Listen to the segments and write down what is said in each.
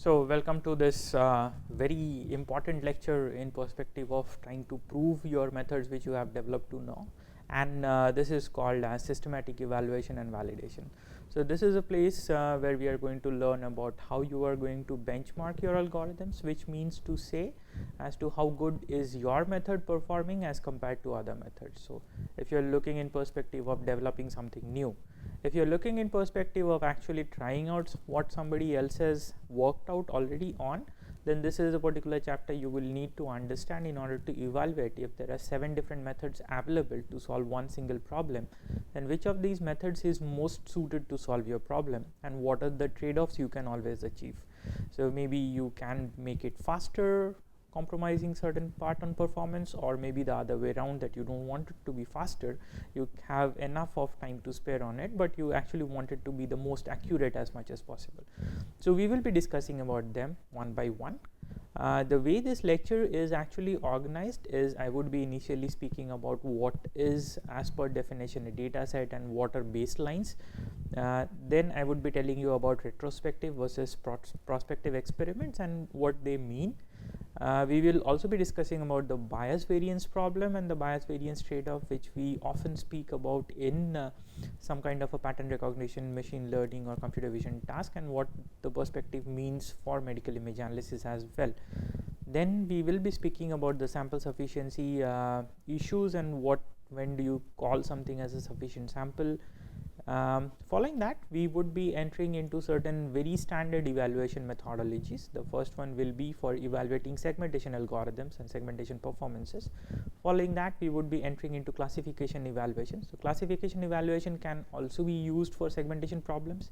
So welcome to this very important lecture in perspective of trying to prove your methods which you have developed to know, and this is called as systematic evaluation and validation. So this is a place where we are going to learn about how you are going to benchmark your algorithms, which means to say as to how good is your method performing as compared to other methods. So if you are looking in perspective of developing something new, if you're looking in perspective of actually trying out what somebody else has worked out already on, then this is a particular chapter you will need to understand in order to evaluate if there are 7 different methods available to solve one single problem, then which of these methods is most suited to solve your problem and what are the trade-offs you can always achieve. So maybe you can make it faster, compromising certain part on performance, or maybe the other way around, that you don't want it to be faster, you have enough of time to spare on it, but you actually want it to be the most accurate as much as possible. So we will be discussing about them one by one. The way this lecture is actually organized is I would be initially speaking about what is as per definition a data set and what are baselines. Then I would be telling you about retrospective versus prospective experiments and what they mean. We will also be discussing about the bias variance problem and the bias variance trade-off, which we often speak about in some kind of a pattern recognition, machine learning or computer vision task, and what the perspective means for medical image analysis as well. Then we will be speaking about the sample sufficiency issues and when do you call something as a sufficient sample. Following that, we would be entering into certain very standard evaluation methodologies. The first one will be for evaluating segmentation algorithms and segmentation performances. Following that, we would be entering into classification evaluation. So classification evaluation can also be used for segmentation problems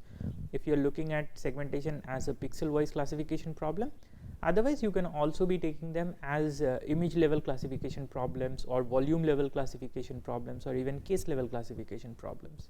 if you are looking at segmentation as a pixel wise classification problem. Otherwise, you can also be taking them as image level classification problems or volume level classification problems or even case level classification problems.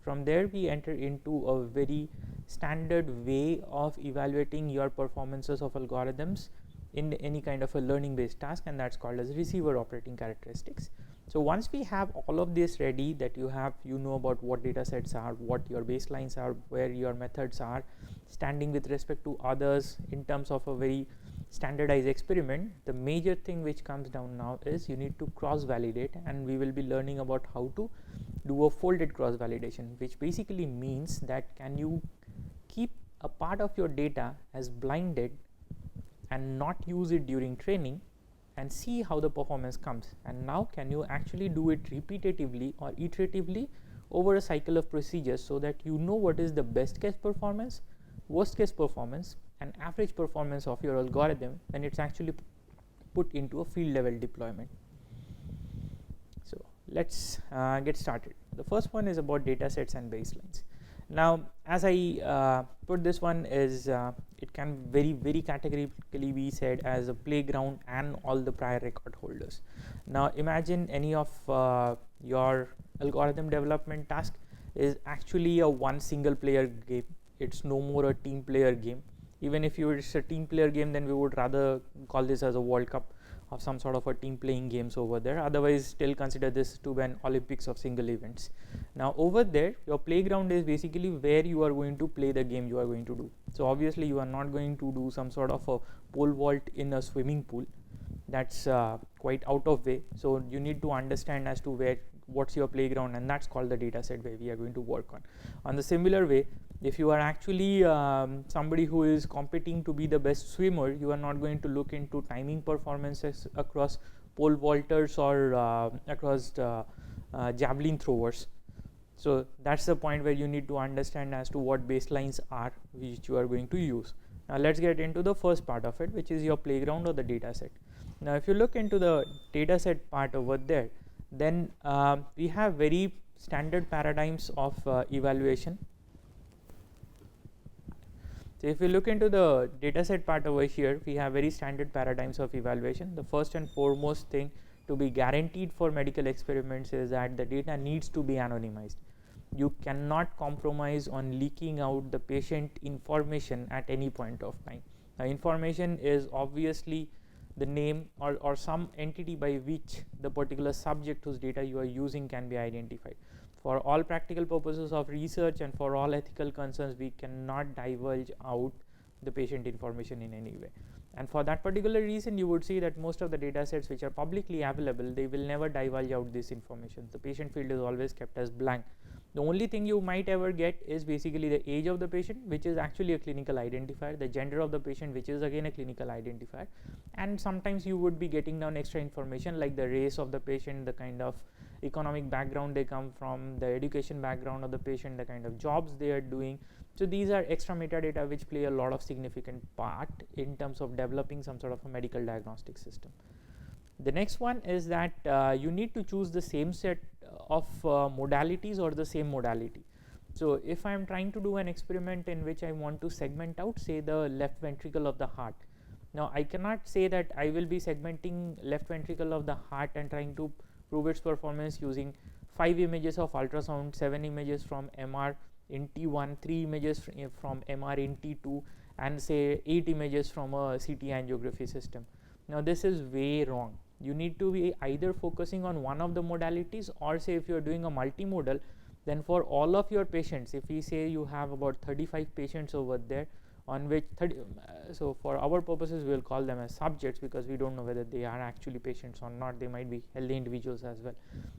From there, we enter into a very standard way of evaluating your performances of algorithms in any kind of a learning based task, and that's called as receiver operating characteristics. So once we have all of this ready, that you know about what data sets are, what your baselines are, where your methods are standing with respect to others in terms of a very standardized experiment, the major thing which comes down now is you need to cross validate, and we will be learning about how to do a folded cross validation, which basically means that can you keep a part of your data as blinded and not use it during training and see how the performance comes, and now can you actually do it repetitively or iteratively over a cycle of procedures so that you know what is the best case performance, worst case performance and average performance of your algorithm when it's actually put into a field level deployment. So let's get started. The first one is about data sets and baselines. Now, as I put this one is it can very categorically be said as a playground and all the prior record holders. Now imagine any of your algorithm development task is actually a one single player game. It's no more a team player game. Even if it's a team player game, then we would rather call this as a World Cup of some sort of a team playing games over there. Otherwise, still consider this to be an Olympics of single events. Now over there, your playground is basically where you are going to play the game you are going to do. So obviously you are not going to do some sort of a pole vault in a swimming pool. That's quite out of way. So you need to understand as to what's your playground, and that's called the data set where we are going to work on. On the similar way, if you are actually somebody who is competing to be the best swimmer, you are not going to look into timing performances across pole vaulters or across javelin throwers. So that's the point where you need to understand as to what baselines are which you are going to use. Now let's get into the first part of it, which is your playground or the data set. Now if you look into the data set part over there, then we have very standard paradigms of evaluation. So if you look into the dataset part over here, we have very standard paradigms of evaluation. The first and foremost thing to be guaranteed for medical experiments is that the data needs to be anonymized. You cannot compromise on leaking out the patient information at any point of time. The information is obviously the name or some entity by which the particular subject whose data you are using can be identified. For all practical purposes of research and for all ethical concerns, we cannot divulge out the patient information in any way. And for that particular reason, you would see that most of the data sets which are publicly available, they will never divulge out this information. The patient field is always kept as blank. The only thing you might ever get is basically the age of the patient, which is actually a clinical identifier, the gender of the patient, which is again a clinical identifier, and sometimes you would be getting down extra information like the race of the patient, the kind of economic background they come from, the education background of the patient, the kind of jobs they are doing. So these are extra metadata which play a lot of significant part in terms of developing some sort of a medical diagnostic system. The next one is that you need to choose the same set of modalities or the same modality. So if I am trying to do an experiment in which I want to segment out, say, the left ventricle of the heart. Now I cannot say that I will be segmenting left ventricle of the heart and trying to prove its performance using 5 images of ultrasound, 7 images from MR in T1, 3 images from MR in T2, and say 8 images from a CT angiography system. Now this is way wrong. You need to be either focusing on one of the modalities, or say if you are doing a multimodal, then for all of your patients, if we say you have about 35 patients over there, on which so for our purposes we will call them as subjects, because we don't know whether they are actually patients or not. They might be healthy individuals as well.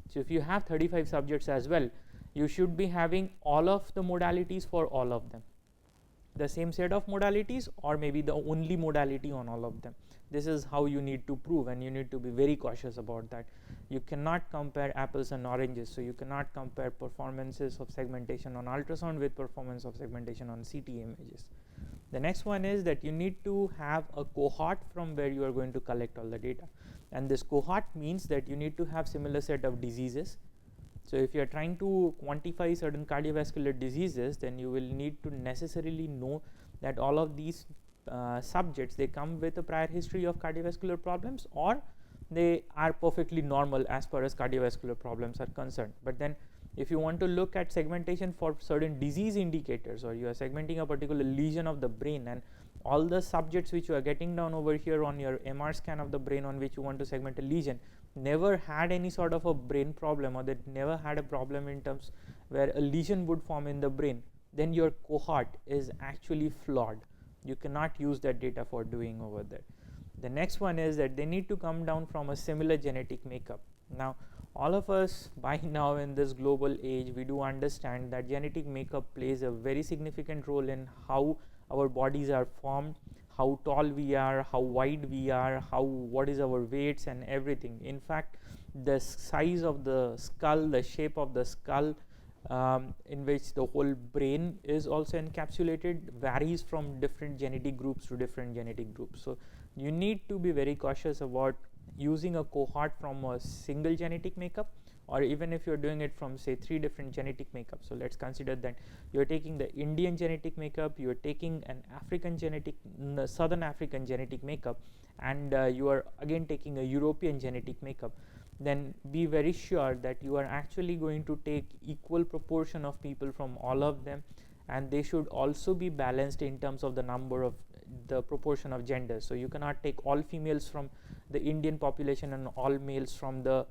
So if you have 35 subjects as well, you should be having all of the modalities for all of them, the same set of modalities, or maybe the only modality on all of them. This is how you need to prove, and you need to be very cautious about that. You cannot compare apples and oranges. So you cannot compare performances of segmentation on ultrasound with performance of segmentation on CT images. The next one is that you need to have a cohort from where you are going to collect all the data, and this cohort means that you need to have similar set of diseases. So if you are trying to quantify certain cardiovascular diseases, then you will need to necessarily know that all of these subjects, they come with a prior history of cardiovascular problems, or they are perfectly normal as far as cardiovascular problems are concerned. But then if you want to look at segmentation for certain disease indicators, or you are segmenting a particular lesion of the brain, and all the subjects which you are getting down over here on your MR scan of the brain on which you want to segment a lesion never had any sort of a brain problem, or they never had a problem in terms where a lesion would form in the brain, then your cohort is actually flawed. You cannot use that data for doing over there. The next one is that they need to come down from a similar genetic makeup. Now all of us by now in this global age, we do understand that genetic makeup plays a very significant role in how our bodies are formed, how tall we are, how wide we are, what is our weights and everything. In fact, the size of the skull, the shape of the skull, in which the whole brain is also encapsulated, varies from different genetic groups to different genetic groups. So you need to be very cautious about using a cohort from a single genetic makeup, or even if you're doing it from say 3 different genetic makeups. So let's consider that you're taking the Indian genetic makeup, you're taking an African genetic, Southern African genetic makeup, and you are again taking a European genetic makeup. Then be very sure that you are actually going to take equal proportion of people from all of them, and they should also be balanced in terms of the number of the proportion of genders. So you cannot take all females from the Indian population and all males from the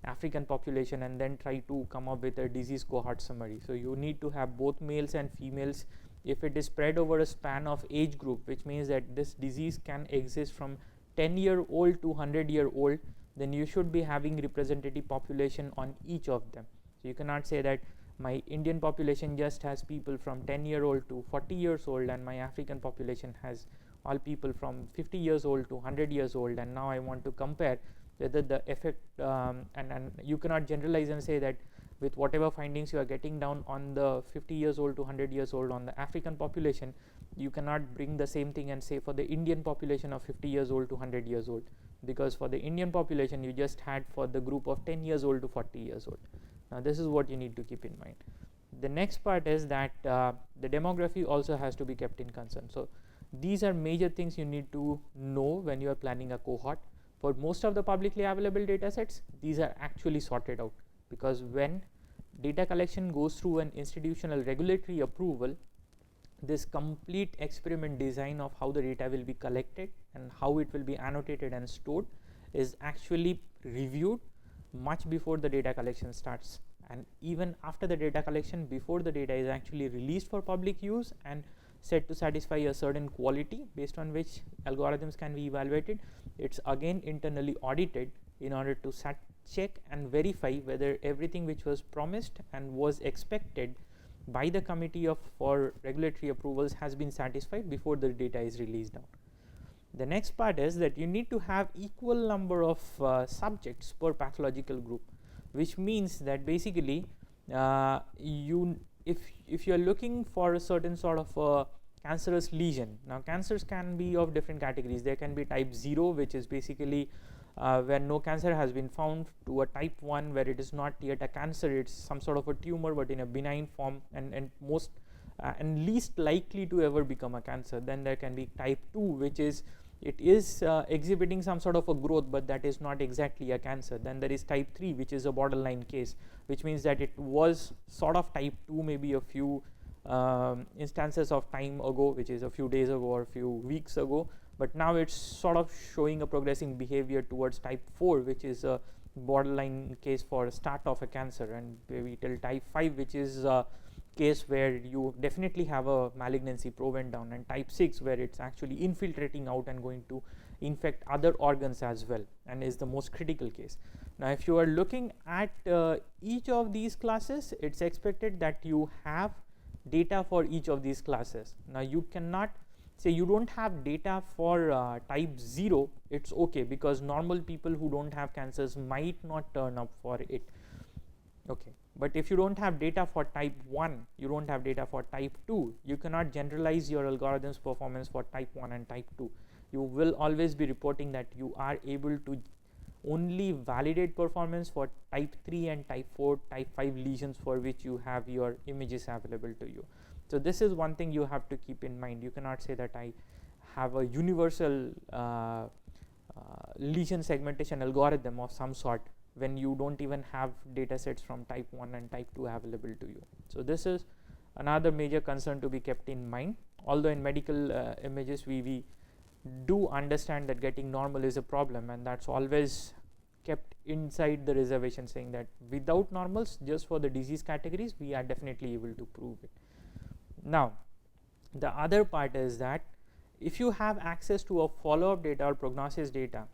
African population and then try to come up with a disease cohort summary. So you need to have both males and females. If it is spread over a span of age group, which means that this disease can exist from 10-year-old to 100-year-old, then you should be having representative population on each of them. So you cannot say that my Indian population just has people from 10-year-old to 40 years old, and my African population has all people from 50 years old to 100 years old, and now I want to compare whether the effect and you cannot generalize and say that with whatever findings you are getting down on the 50 years old to 100 years old on the African population, you cannot bring the same thing and say for the Indian population of 50 years old to 100 years old, because for the Indian population you just had for the group of 10 years old to 40 years old. Now this is what you need to keep in mind. The next part is that the demography also has to be kept in concern. So these are major things you need to know when you are planning a cohort. For most of the publicly available data sets, these are actually sorted out, because when data collection goes through an institutional regulatory approval, this complete experiment design of how the data will be collected and how it will be annotated and stored is actually reviewed much before the data collection starts, and even after the data collection, before the data is actually released for public use, and said to satisfy a certain quality based on which algorithms can be evaluated. It's again internally audited in order to check and verify whether everything which was promised and was expected by the committee for regulatory approvals has been satisfied before the data is released out. The next part is that you need to have equal number of subjects per pathological group, which means that basically if you are looking for a certain sort of cancerous lesion, now cancers can be of different categories. There can be type 0, which is basically where no cancer has been found, to a type 1 where it is not yet a cancer, it's some sort of a tumor but in a benign form and most and least likely to ever become a cancer. Then there can be type 2, which is it is exhibiting some sort of a growth, but that is not exactly a cancer. Then there is type 3, which is a borderline case, which means that it was sort of type 2 maybe a few instances of time ago, which is a few days ago or a few weeks ago, but now it's sort of showing a progressing behavior towards type 4, which is a borderline case for start of a cancer, and maybe till type 5, which is a case where you definitely have a malignancy proven down, and type 6 where it's actually infiltrating out and going to infect other organs as well, and is the most critical case. Now if you are looking at each of these classes, it's expected that you have data for each of these classes. Now you cannot say you don't have data for type 0, it's okay, because normal people who don't have cancers might not turn up for it, okay. But if you don't have data for type 1, you don't have data for type 2, you cannot generalize your algorithm's performance for type 1 and type 2. You will always be reporting that you are able to only validate performance for type 3 and type 4, type 5 lesions for which you have your images available to you. So this is one thing you have to keep in mind. You cannot say that I have a universal lesion segmentation algorithm of some sort when you don't even have data sets from type 1 and type 2 available to you. So this is another major concern to be kept in mind. Although in medical images we do understand that getting normal is a problem, and that's always kept inside the reservation, saying that without normals, just for the disease categories, we are definitely able to prove it. Now the other part is that if you have access to a follow-up data or prognosis data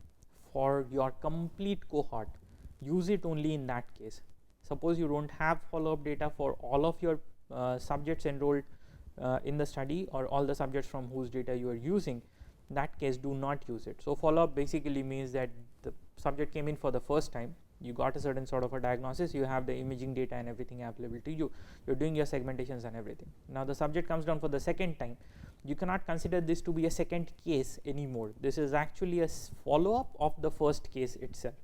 for your complete cohort, use it only in that case. Suppose you don't have follow-up data for all of your subjects enrolled in the study, or all the subjects from whose data you are using, in that case do not use it. So follow-up basically means that the subject came in for the first time, you got a certain sort of a diagnosis, you have the imaging data and everything available to you, you're doing your segmentations and everything. Now the subject comes down for the second time, you cannot consider this to be a second case anymore. This is actually a follow-up of the first case itself.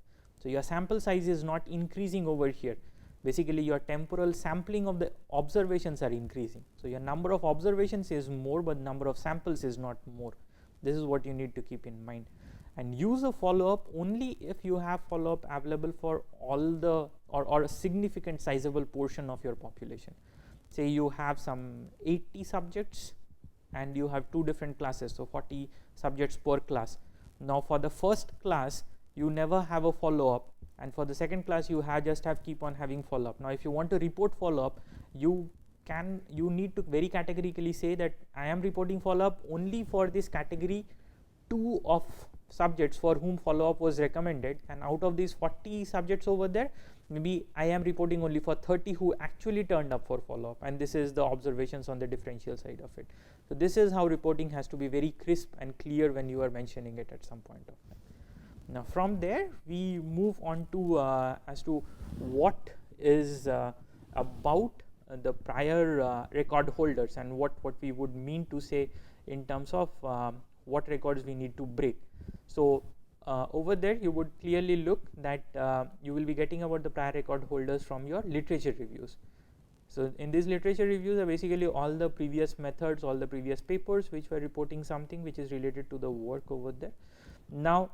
So your sample size is not increasing over here. Basically your temporal sampling of the observations are increasing. So your number of observations is more, but number of samples is not more. This is what you need to keep in mind. And use a follow-up only if you have follow-up available for all the or a significant sizable portion of your population. Say you have some 80 subjects and you have 2 different classes, so 40 subjects per class. Now for the first class you never have a follow-up, and for the second class you keep on having follow-up. Now if you want to report follow-up, you need to very categorically say that I am reporting follow-up only for this category 2 of subjects for whom follow-up was recommended, and out of these 40 subjects over there, maybe I am reporting only for 30 who actually turned up for follow-up, and this is the observations on the differential side of it. So this is how reporting has to be very crisp and clear when you are mentioning it at some point of time. Now from there we move on to as to what is about the prior record holders, and what we would mean to say in terms of what records we need to break. So over there you would clearly look that you will be getting about the prior record holders from your literature reviews. So in these literature reviews are basically all the previous methods, all the previous papers which were reporting something which is related to the work over there. Now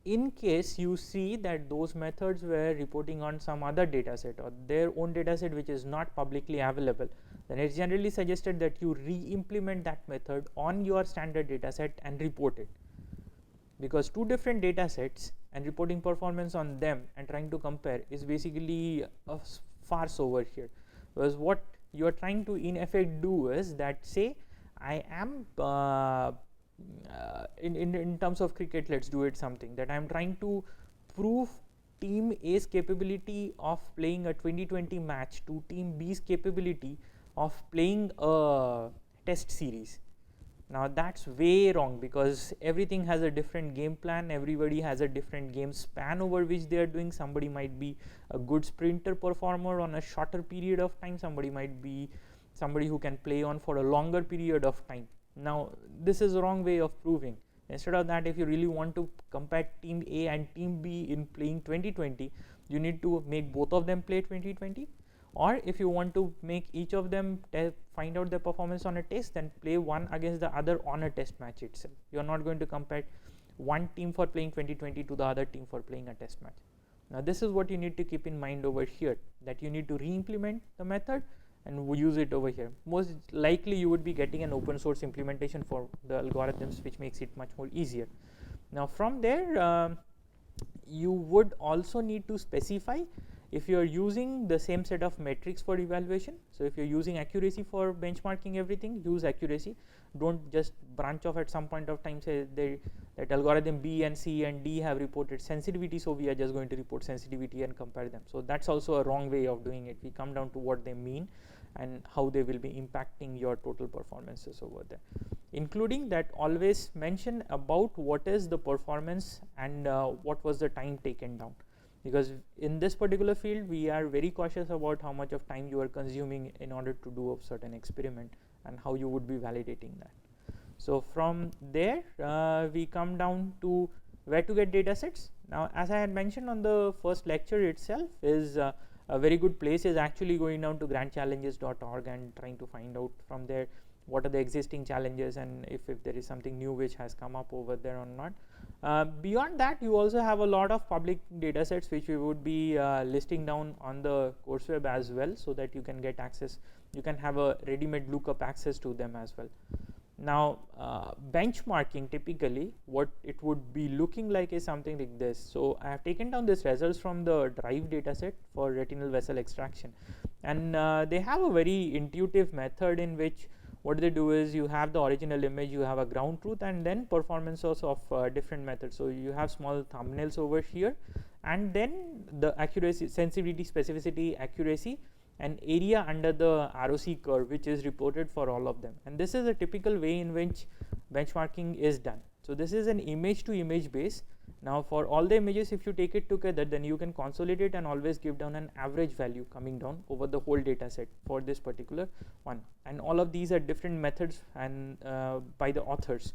in case you see that those methods were reporting on some other data set or their own data set which is not publicly available, then it's generally suggested that you re-implement that method on your standard data set and report it, because 2 different data sets and reporting performance on them and trying to compare is basically a farce over here. Because what you are trying to in effect do is that, say I am in terms of cricket, let's do it something that I'm trying to prove team A's capability of playing a 2020 match to team B's capability of playing a test series. Now that's way wrong, because everything has a different game plan, everybody has a different game span over which they are doing. Somebody might be a good sprinter performer on a shorter period of time, somebody might be somebody who can play on for a longer period of time. Now this is a wrong way of proving. Instead of that, if you really want to compare team A and team B in playing 2020, you need to make both of them play 2020. Or if you want to make each of them find out their performance on a test, then play one against the other on a test match itself. You are not going to compare one team for playing 2020 to the other team for playing a test match. Now this is what you need to keep in mind over here, that you need to re-implement the method and use it over here. Most likely you would be getting an open source implementation for the algorithms, which makes it much more easier. Now from there, you would also need to specify if you are using the same set of metrics for evaluation. So if you're using accuracy for benchmarking everything, use accuracy. Don't just branch off at some point of time, say that algorithm B and C and D have reported sensitivity, so we are just going to report sensitivity and compare them. So that's also a wrong way of doing it. We come down to what they mean and how they will be impacting your total performances over there. Including that, always mention about what is the performance and what was the time taken down. Because in this particular field, we are very cautious about how much of time you are consuming in order to do a certain experiment and how you would be validating that. So from there, we come down to where to get data sets. Now, as I had mentioned on the first lecture itself, is a very good place is actually going down to grandchallenges.org and trying to find out from there what are the existing challenges and if there is something new which has come up over there or not. Beyond that, you also have a lot of public data sets which we would be listing down on the course web as well, so that you can get access, you can have a ready-made lookup access to them as well. Now benchmarking, typically what it would be looking like is something like this. So I have taken down this results from the drive dataset for retinal vessel extraction, and they have a very intuitive method in which what they do is you have the original image, you have a ground truth, and then performances of different methods. So you have small thumbnails over here, and then the accuracy, sensitivity, specificity, accuracy, and area under the ROC curve, which is reported for all of them. And this is a typical way in which benchmarking is done. So this is an image to image base. Now for all the images, if you take it together, then you can consolidate and always give down an average value coming down over the whole data set for this particular one. And all of these are different methods and by the authors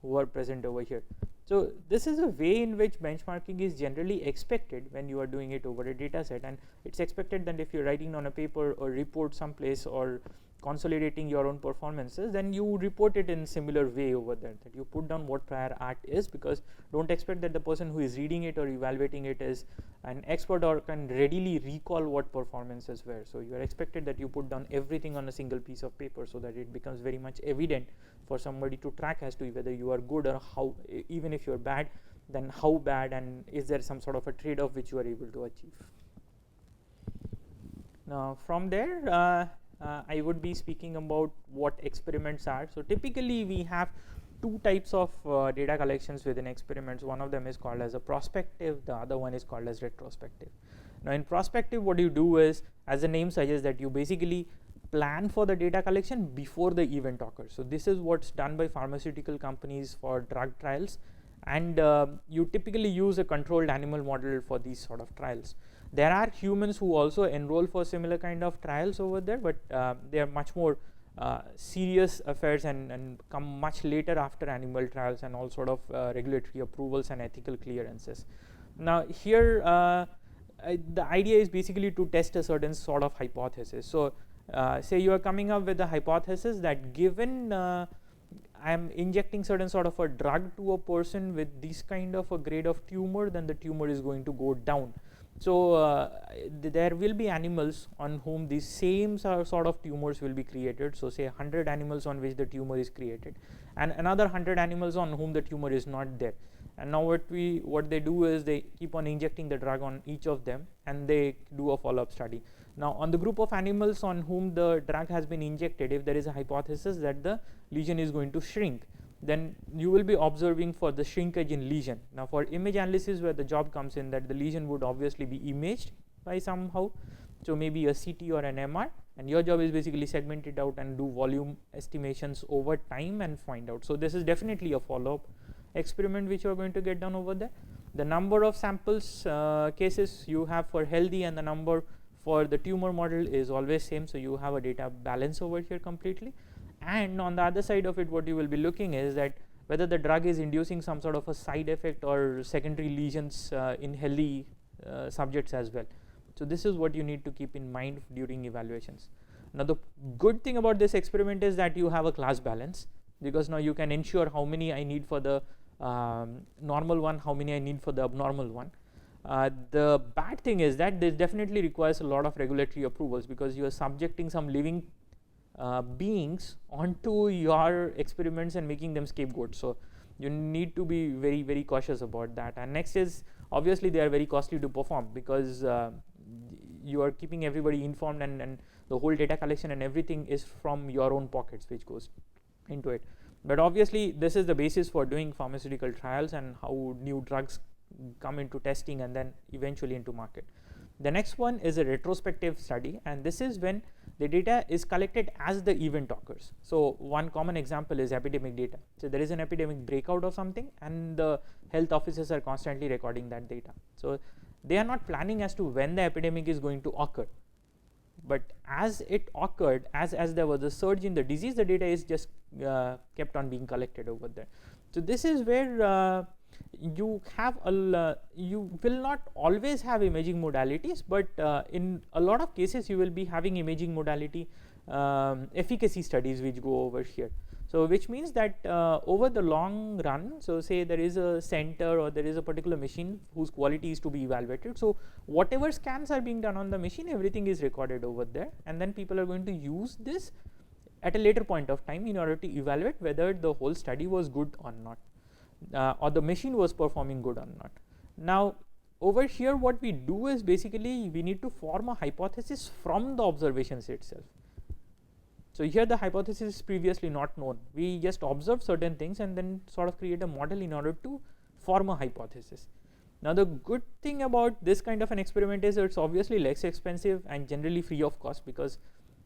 who are present over here. So this is a way in which benchmarking is generally expected when you are doing it over a data set, and it's expected that if you're writing on a paper or report someplace or consolidating your own performances, then you report it in similar way over there, that you put down what prior art is, because don't expect that the person who is reading it or evaluating it is an expert or can readily recall what performances were. So you are expected that you put down everything on a single piece of paper so that it becomes very much evident for somebody to track as to whether you are good or how, even if you're bad, then how bad, and is there some sort of a trade-off which you are able to achieve. Now from there, I would be speaking about what experiments are. So typically we have two types of data collections within experiments. One of them is called as a prospective, the other one is called as retrospective. Now in prospective, what you do is, as the name suggests, that you basically plan for the data collection before the event occurs. So this is what's done by pharmaceutical companies for drug trials, and you typically use a controlled animal model for these sort of trials. There are humans who also enroll for similar kind of trials over there, but they are much more serious affairs and come much later after animal trials and all sort of regulatory approvals and ethical clearances. Now here the idea is basically to test a certain sort of hypothesis. So say you are coming up with a hypothesis that given I am injecting certain sort of a drug to a person with this kind of a grade of tumor, then the tumor is going to go down. So there will be animals on whom these same sort of tumors will be created. So say 100 animals on which the tumor is created, and another 100 animals on whom the tumor is not there. And now what they do is they keep on injecting the drug on each of them, and they do a follow-up study. Now, on the group of animals on whom the drug has been injected, if there is a hypothesis that the lesion is going to shrink, then you will be observing for the shrinkage in lesion. Now, for image analysis, where the job comes in, that the lesion would obviously be imaged by somehow, so maybe a CT or an MR, and your job is basically segment it out and do volume estimations over time and find out. So this is definitely a follow-up experiment which you are going to get done over there. The number of samples cases you have for healthy and the number for the tumor model is always same, so you have a data balance over here completely. And on the other side of it, what you will be looking is that whether the drug is inducing some sort of a side effect or secondary lesions in healthy subjects as well. So this is what you need to keep in mind during evaluations. Now, the good thing about this experiment is that you have a class balance, because now you can ensure how many I need for the normal one, how many I need for the abnormal one. The bad thing is that this definitely requires a lot of regulatory approvals, because you are subjecting some living beings onto your experiments and making them scapegoats. So you need to be very, very cautious about that. And next is, obviously they are very costly to perform, because you are keeping everybody informed, and the whole data collection and everything is from your own pockets which goes into it. But obviously this is the basis for doing pharmaceutical trials and how new drugs come into testing and then eventually into market. The next one is a retrospective study, and this is when the data is collected as the event occurs. So one common example is epidemic data. So there is an epidemic breakout of something, and the health officers are constantly recording that data. So they are not planning as to when the epidemic is going to occur, but as it occurred, as there was a surge in the disease, the data is just kept on being collected over there. So this is where you have you will not always have imaging modalities, but in a lot of cases you will be having imaging modality efficacy studies which go over here. So which means that over the long run, so say there is a center or there is a particular machine whose quality is to be evaluated, so whatever scans are being done on the machine, everything is recorded over there, and then people are going to use this at a later point of time in order to evaluate whether the whole study was good or not, or the machine was performing good or not. Now over here what we do is basically we need to form a hypothesis from the observations itself. So here the hypothesis is previously not known, we just observe certain things and then sort of create a model in order to form a hypothesis. Now the good thing about this kind of an experiment is it's obviously less expensive and generally free of cost, because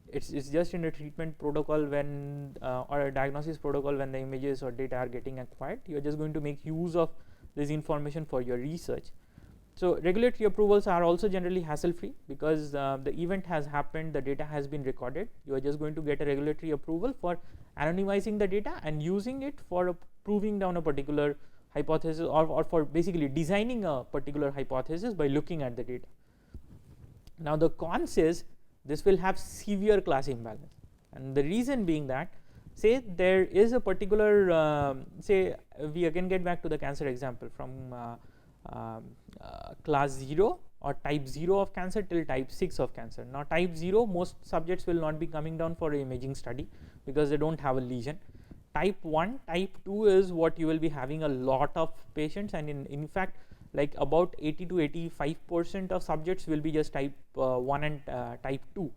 it's just in a treatment protocol when or a diagnosis protocol when the images or data are getting acquired, you are just going to make use of this information for your research. So regulatory approvals are also generally hassle free, because the event has happened, the data has been recorded, you are just going to get a regulatory approval for anonymizing the data and using it for proving down a particular hypothesis, or for basically designing a particular hypothesis by looking at the data. Now the cons is this will have severe class imbalance, and the reason being that, say there is a particular say we again get back to the cancer example from class 0 or type 0 of cancer till type 6 of cancer. Now type 0, most subjects will not be coming down for an imaging study because they don't have a lesion. Type 1, type 2 is what you will be having a lot of patients, and in fact like about 80 to 85% of subjects will be just type 1 and type 2.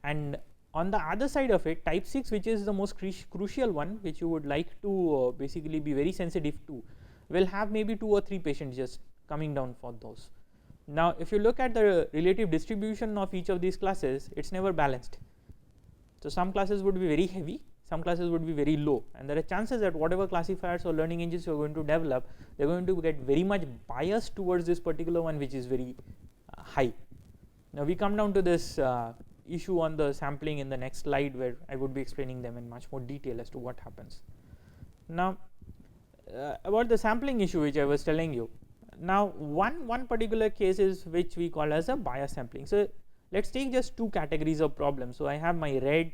And on the other side of it, type 6, which is the most crucial one, which you would like to basically be very sensitive to, will have maybe 2 or 3 patients just coming down for those. Now if you look at the relative distribution of each of these classes, it's never balanced. So some classes would be very heavy, some classes would be very low, and there are chances that whatever classifiers or learning engines you are going to develop, they are going to get very much biased towards this particular one which is very high. Now we come down to this issue on the sampling in the next slide, where I would be explaining them in much more detail as to what happens. Now about the sampling issue which I was telling you, now one particular case is which we call as a bias sampling. So let's take just 2 categories of problems. So I have my red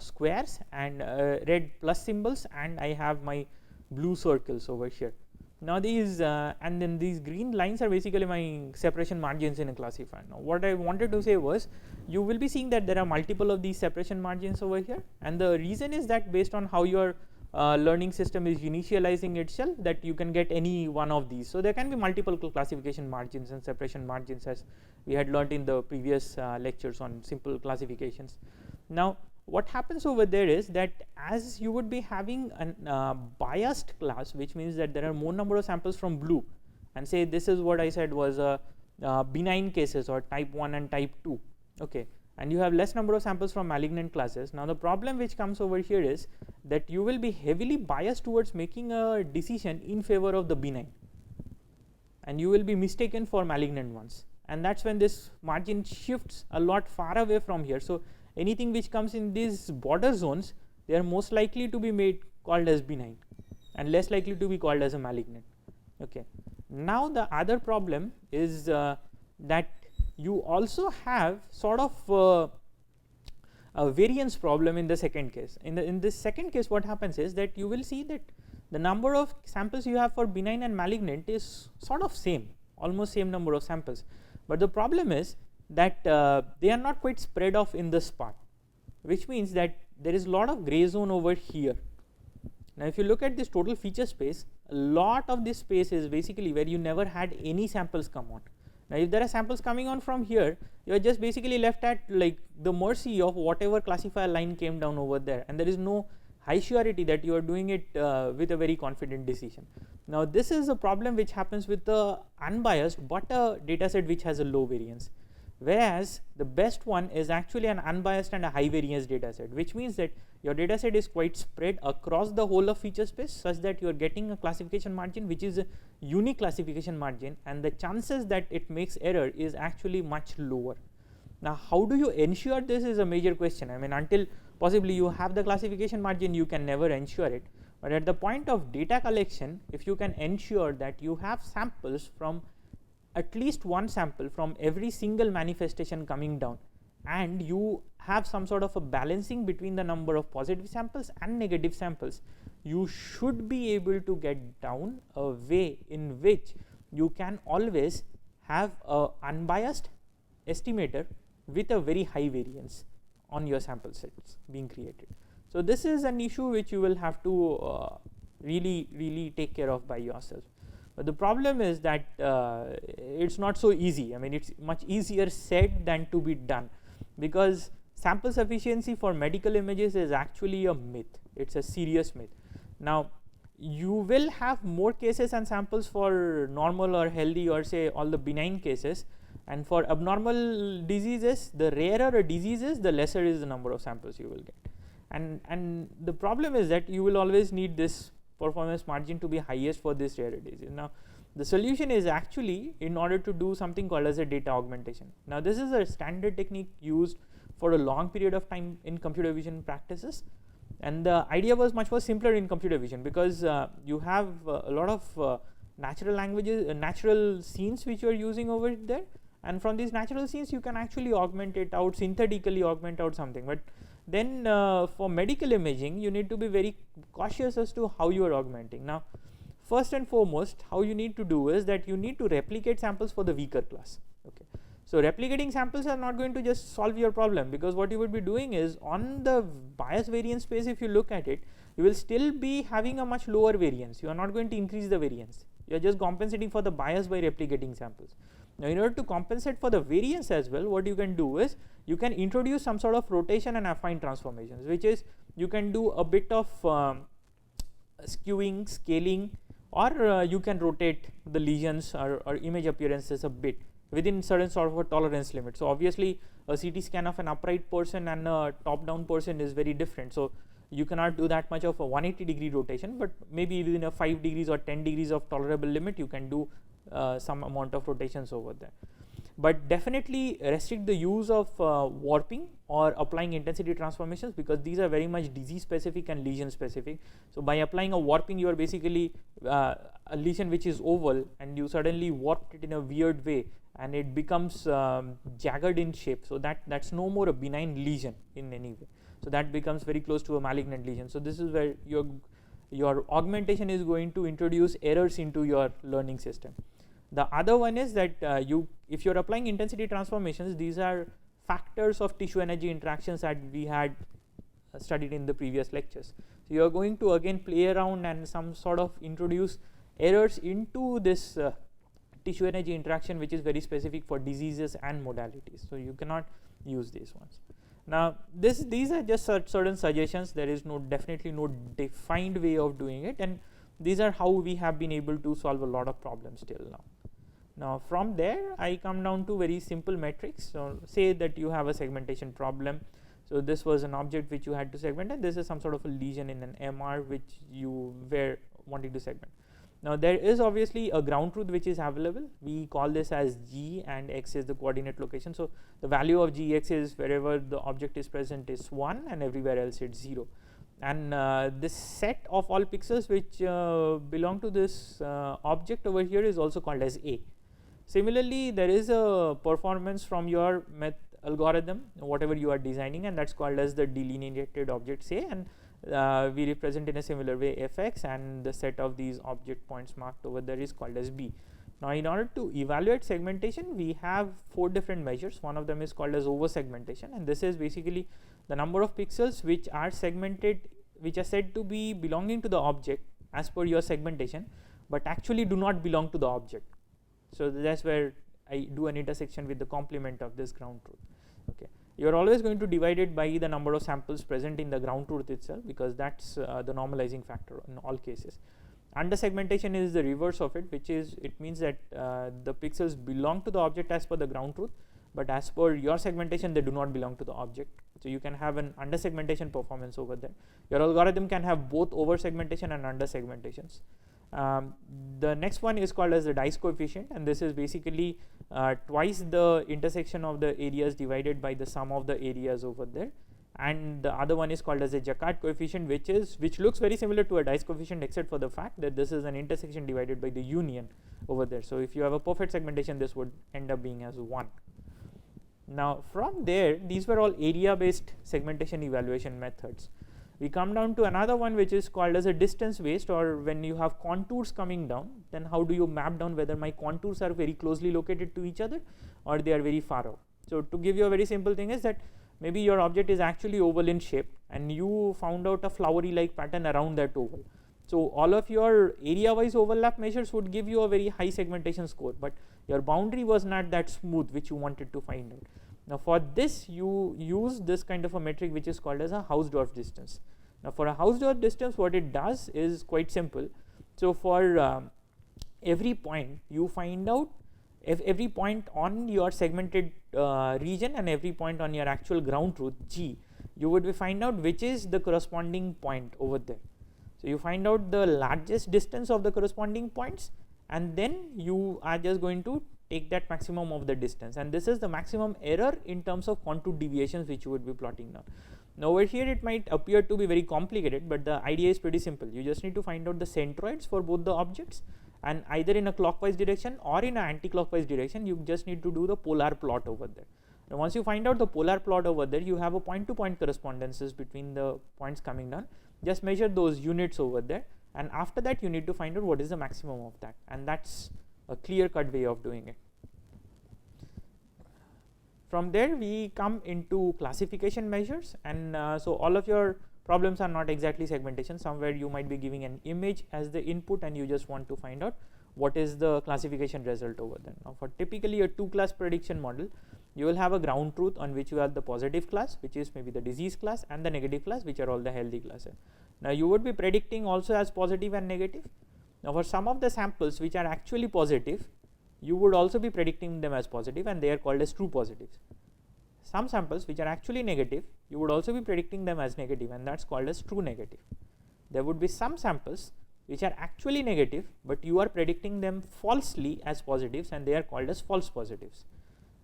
squares and red plus symbols, and I have my blue circles over here. Now these and then these green lines are basically my separation margins in a classifier. Now what I wanted to say was, you will be seeing that there are multiple of these separation margins over here, and the reason is that based on how your learning system is initializing itself, that you can get any one of these. So there can be multiple classification margins and separation margins, as we had learned in the previous lectures on simple classifications. Now what happens over there is that as you would be having a biased class, which means that there are more number of samples from blue, and say this is what I said was benign cases or type 1 and type 2, okay, and you have less number of samples from malignant classes. Now the problem which comes over here is that you will be heavily biased towards making a decision in favor of the benign, and you will be mistaken for malignant ones, and that's when this margin shifts a lot far away from here. So anything which comes in these border zones, they are most likely to be made called as benign and less likely to be called as a malignant, okay. Now the other problem is that you also have sort of a variance problem in the second case. In this second case, what happens is that you will see that the number of samples you have for benign and malignant is sort of same, almost same number of samples, but the problem is that they are not quite spread off in this part, which means that there is a lot of gray zone over here. Now if you look at this total feature space, a lot of this space is basically where you never had any samples come on. Now if there are samples coming on from here, you are just basically left at like the mercy of whatever classifier line came down over there, and there is no high surety that you are doing it with a very confident decision. Now this is a problem which happens with the unbiased but a data set which has a low variance, whereas the best one is actually an unbiased and a high variance data set, which means that your data set is quite spread across the whole of feature space, such that you are getting a classification margin which is a unique classification margin, and the chances that it makes error is actually much lower. Now how do you ensure this is a major question. I mean, until possibly you have the classification margin, you can never ensure it, but at the point of data collection, if you can ensure that you have samples from at least one sample from every single manifestation coming down, and you have some sort of a balancing between the number of positive samples and negative samples, you should be able to get down a way in which you can always have a unbiased estimator with a very high variance on your sample sets being created. So this is an issue which you will have to really take care of by yourself. But the problem is that it's not so easy. I mean, it's much easier said than to be done, because sample sufficiency for medical images is actually a myth. It's a serious myth. Now you will have more cases and samples for normal or healthy, or say all the benign cases, and for abnormal diseases, the rarer a disease is, the lesser is the number of samples you will get. And the problem is that you will always need this performance margin to be highest for this rare disease. Now the solution is actually in order to do something called as a data augmentation. Now this is a standard technique used for a long period of time in computer vision practices, and the idea was much more simpler in computer vision, because you have a lot of natural languages, natural scenes which you are using over there, and from these natural scenes you can actually augment it out, synthetically augment out something. But then for medical imaging, you need to be very cautious as to how you are augmenting. Now first and foremost, how you need to do is that you need to replicate samples for the weaker class, okay. So replicating samples are not going to just solve your problem, because what you would be doing is, on the bias variance space, if you look at it, you will still be having a much lower variance. You are not going to increase the variance, you are just compensating for the bias by replicating samples. Now in order to compensate for the variance as well, what you can do is you can introduce some sort of rotation and affine transformations, which is you can do a bit of skewing, scaling, or you can rotate the lesions or image appearances a bit within certain sort of a tolerance limit. So obviously a CT scan of an upright person and a top down person is very different, so you cannot do that much of a 180-degree rotation, but maybe within a 5 degrees or 10 degrees of tolerable limit you can do some amount of rotations over there. But definitely restrict the use of warping or applying intensity transformations, because these are very much disease specific and lesion specific. So by applying a warping, you are basically a lesion which is oval, and you suddenly warped it in a weird way and it becomes jagged in shape, so that's no more a benign lesion in any way, so that becomes very close to a malignant lesion. So this is where your augmentation is going to introduce errors into your learning system. The other one is that if you're applying intensity transformations, these are factors of tissue energy interactions that we had studied in the previous lectures. So So you are going to again play around and some sort of introduce errors into this tissue energy interaction, which is very specific for diseases and modalities. So you cannot use these ones. Now these are just certain suggestions. There is definitely no defined way of doing it, and these are how we have been able to solve a lot of problems till now. Now from there I come down to very simple metrics. So say that you have a segmentation problem. So this was an object which you had to segment, and this is some sort of a lesion in an MR which you were wanting to segment. Now there is obviously a ground truth which is available. We call this as G, and X is the coordinate location. So the value of Gx is wherever the object is present is 1, and everywhere else it's 0. And this set of all pixels which belong to this object over here is also called as A. Similarly, there is a performance from your algorithm, whatever you are designing, and that's called as the delineated objects A, and we represent in a similar way fx, and the set of these object points marked over there is called as B. Now in order to evaluate segmentation, we have 4 different measures. One of them is called as over segmentation, and this is basically the number of pixels which are segmented, which are said to be belonging to the object as per your segmentation, but actually do not belong to the object. So that's where I do an intersection with the complement of this ground truth. Okay, you are always going to divide it by the number of samples present in the ground truth itself, because that's the normalizing factor in all cases. Under segmentation is the reverse of it, which is, it means that the pixels belong to the object as per the ground truth, but as per your segmentation they do not belong to the object. So you can have an under segmentation performance over there. Your algorithm can have both over segmentation and under segmentations. The next one is called as the dice coefficient, and this is basically twice the intersection of the areas divided by the sum of the areas over there. And the other one is called as a Jacquard coefficient, which looks very similar to a dice coefficient, except for the fact that this is an intersection divided by the union over there. So if you have a perfect segmentation, this would end up being as 1. Now from there, these were all area based segmentation evaluation methods. We come down to another one which is called as a distance based, or when you have contours coming down, then how do you map down whether my contours are very closely located to each other or they are very far out. So to give you a very simple thing is that maybe your object is actually oval in shape, and you found out a flowery like pattern around that oval. So all of your area wise overlap measures would give you a very high segmentation score, but your boundary was not that smooth which you wanted to find out. Now for this you use this kind of a metric which is called as a Hausdorff distance. Now for a Hausdorff distance, what it does is quite simple. So for every point you find out, if every point on your segmented region and every point on your actual ground truth G, you would find out which is the corresponding point over there. So you find out the largest distance of the corresponding points, and then you are just going to take that maximum of the distance, and this is the maximum error in terms of contour deviations which you would be plotting now. Now over here it might appear to be very complicated, but the idea is pretty simple. You just need to find out the centroids for both the objects, and either in a clockwise direction or in an anti-clockwise direction, you just need to do the polar plot over there. Now once you find out the polar plot over there, you have a point-to-point correspondences between the points coming down. Just measure those units over there, and after that you need to find out what is the maximum of that, and that's a clear-cut way of doing it. From there we come into classification measures, and so all of your problems are not exactly segmentation. Somewhere you might be giving an image as the input, and you just want to find out what is the classification result over there. Now for typically a 2-class prediction model, you will have a ground truth on which you have the positive class, which is maybe the disease class, and the negative class, which are all the healthy classes. Now you would be predicting also as positive and negative. Now for some of the samples which are actually positive, you would also be predicting them as positive, and they are called as true positives. Some samples which are actually negative, you would also be predicting them as negative, and that's called as true negative. There would be some samples which are actually negative, but you are predicting them falsely as positives, and they are called as false positives.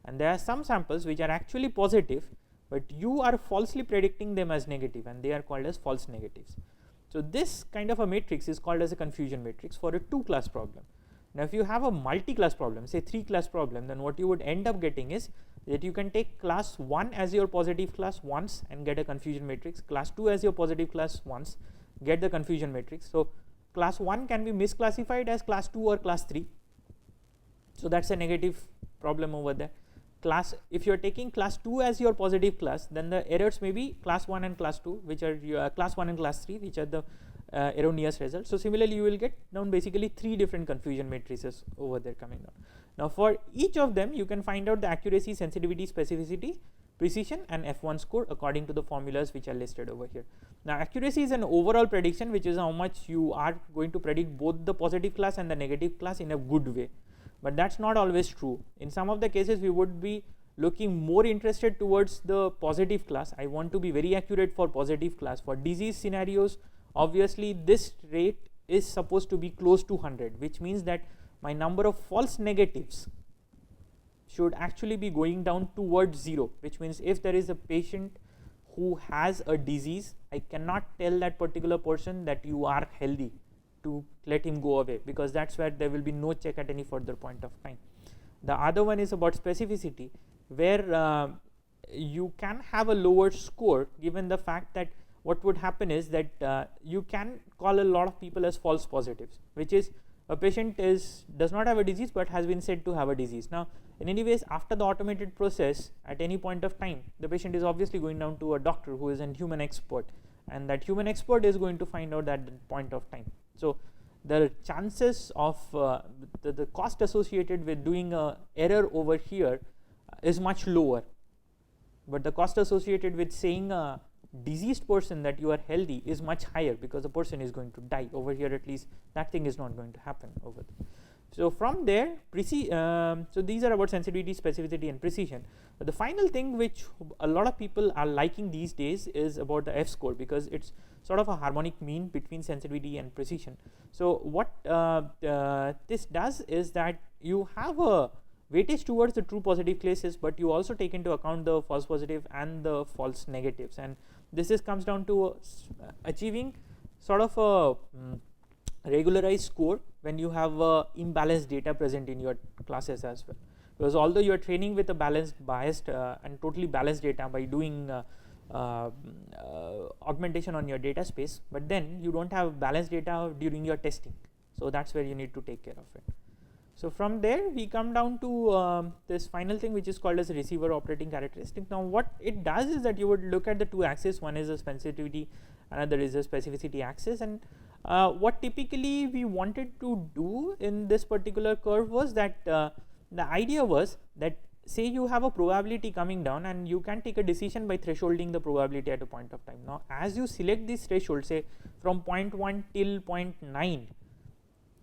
And there are some samples which are actually positive, but you are falsely predicting them as negative, and they are called as false negatives. So this kind of a matrix is called as a confusion matrix for a 2-class problem. Now if you have a multi-class problem, say 3-class problem, then what you would end up getting is that you can take class 1 as your positive class once and get a confusion matrix, class 2 as your positive class once, get the confusion matrix. So class 1 can be misclassified as class 2 or class 3. So that's a negative problem over there. if you are taking class 2 as your positive class, then the errors may be class 1 and class 2, which are your class 1 and class 3, which are the erroneous results. So similarly, you will get down basically 3 different confusion matrices over there coming down. Now for each of them, you can find out the accuracy, sensitivity, specificity, precision and F1 score according to the formulas which are listed over here. Now accuracy is an overall prediction, which is how much you are going to predict both the positive class and the negative class in a good way. But that's not always true. In some of the cases, we would be looking more interested towards the positive class. I want to be very accurate for positive class. For disease scenarios, obviously this rate is supposed to be close to 100, which means that my number of false negatives should actually be going down towards 0, which means if there is a patient who has a disease, I cannot tell that particular person that you are healthy to let him go away, because that's where there will be no check at any further point of time. The other one is about specificity, where you can have a lower score given the fact that what would happen is that you can call a lot of people as false positives, which is a patient does not have a disease but has been said to have a disease. Now in any ways, after the automated process, at any point of time, the patient is obviously going down to a doctor who is a human expert, and that human expert is going to find out at that point of time. So the chances of the cost associated with doing a error over here is much lower, but the cost associated with saying a diseased person that you are healthy is much higher, because the person is going to die. Over here at least that thing is not going to happen over there. So from there, so these are about sensitivity, specificity and precision. But the final thing which a lot of people are liking these days is about the F score, because it's sort of a harmonic mean between sensitivity and precision. So what this does is that you have a weightage towards the true positive cases, but you also take into account the false positive and the false negatives, and this comes down to achieving sort of a regularized score when you have imbalanced data present in your classes as well. Because although you are training with a biased and totally balanced data by doing augmentation on your data space, but then you don't have balanced data during your testing, so that's where you need to take care of it. So from there we come down to this final thing, which is called as receiver operating characteristic. Now what it does is that you would look at the two axes, one is a sensitivity, another is a specificity axis, and what typically we wanted to do in this particular curve was that the idea was that, say you have a probability coming down and you can take a decision by thresholding the probability at a point of time. Now as you select this threshold, say from 0.1 till 0.9,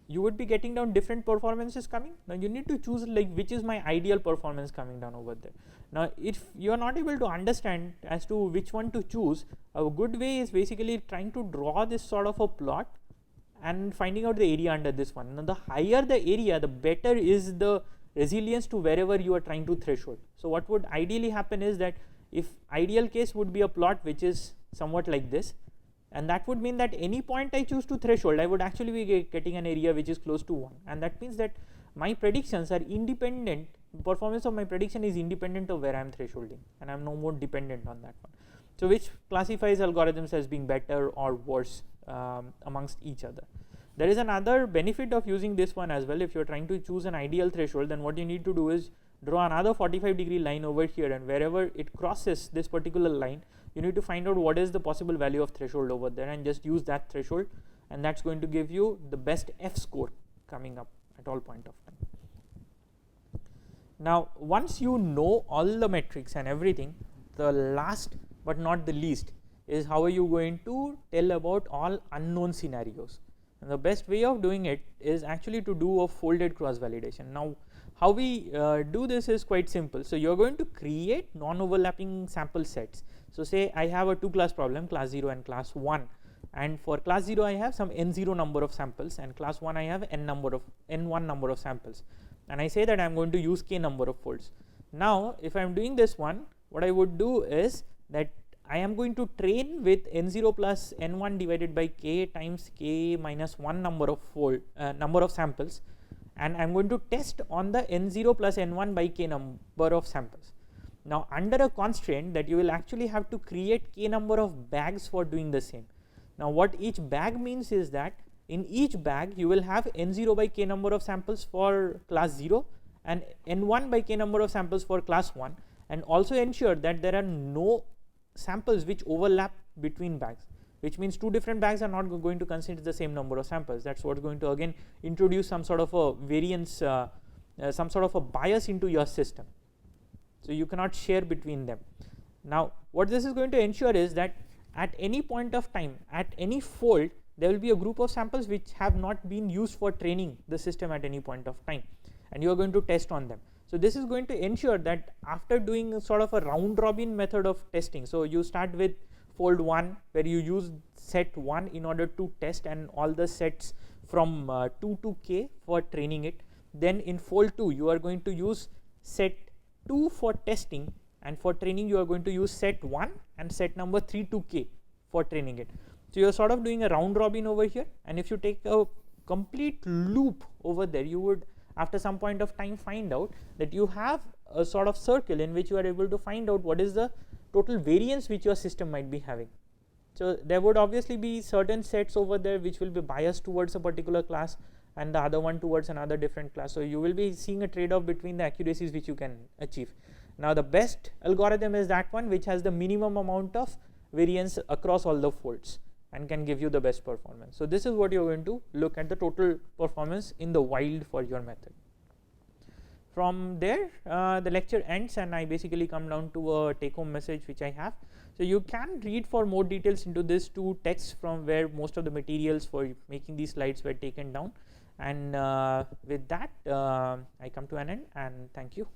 you would be getting down different performances coming. Now you need to choose like which is my ideal performance coming down over there. Now if you are not able to understand as to which one to choose, a good way is basically trying to draw this sort of a plot and finding out the area under this one. Now the higher the area, the better is the resilience to wherever you are trying to threshold. So what would ideally happen is that, if ideal case would be a plot which is somewhat like this, and that would mean that any point I choose to threshold, I would actually be getting an area which is close to 1, and that means that my predictions are independent, performance of my prediction is independent of where I am thresholding, and I am no more dependent on that one. So which classifies algorithms as being better or worse amongst each other. There is another benefit of using this one as well. If you are trying to choose an ideal threshold, then what you need to do is draw another 45-degree line over here, and wherever it crosses this particular line, you need to find out what is the possible value of threshold over there and just use that threshold, and that's going to give you the best F score coming up at all point of time. Now once you know all the metrics and everything, the last but not the least is how are you going to tell about all unknown scenarios. And the best way of doing it is actually to do a folded cross validation. Now how we do this is quite simple. So you are going to create non-overlapping sample sets. So say I have a 2-class problem, class 0 and class 1, and for class 0 I have some n0 number of samples, and class 1 I have n1 number of samples, and I say that I am going to use k number of folds. Now if I am doing this one, what I would do is that I am going to train with n0 plus n1 divided by k times k minus 1 number of samples, and I am going to test on the n0 plus n1 by k number of samples. Now under a constraint that you will actually have to create k number of bags for doing the same. Now what each bag means is that in each bag you will have n0 by k number of samples for class 0 an n1 by k number of samples for class 1, and also ensure that there are no samples which overlap between bags, which means two different bags are not going to consider the same number of samples. That's what's going to again introduce some sort of a variance, some sort of a bias into your system. So you cannot share between them. Now what this is going to ensure is that at any point of time, at any fold, there will be a group of samples which have not been used for training the system at any point of time, and you are going to test on them. So this is going to ensure that after doing sort of a round robin method of testing, so you start with fold 1 where you use set 1 in order to test and all the sets from 2 to k for training it. Then in fold 2 you are going to use set 2 for testing, and for training you are going to use set 1 and set number 3 to k for training it. So you are sort of doing a round robin over here, and if you take a complete loop over there, you would after some point of time find out that you have a sort of circle in which you are able to find out what is the total variance which your system might be having. So there would obviously be certain sets over there which will be biased towards a particular class and the other one towards another different class. So you will be seeing a trade-off between the accuracies which you can achieve. Now the best algorithm is that one which has the minimum amount of variance across all the folds and can give you the best performance. So this is what you're going to look at, the total performance in the wild for your method. From there the lecture ends, and I basically come down to a take home message which I have. So you can read for more details into this two texts from where most of the materials for making these slides were taken down, and with that I come to an end, and thank you.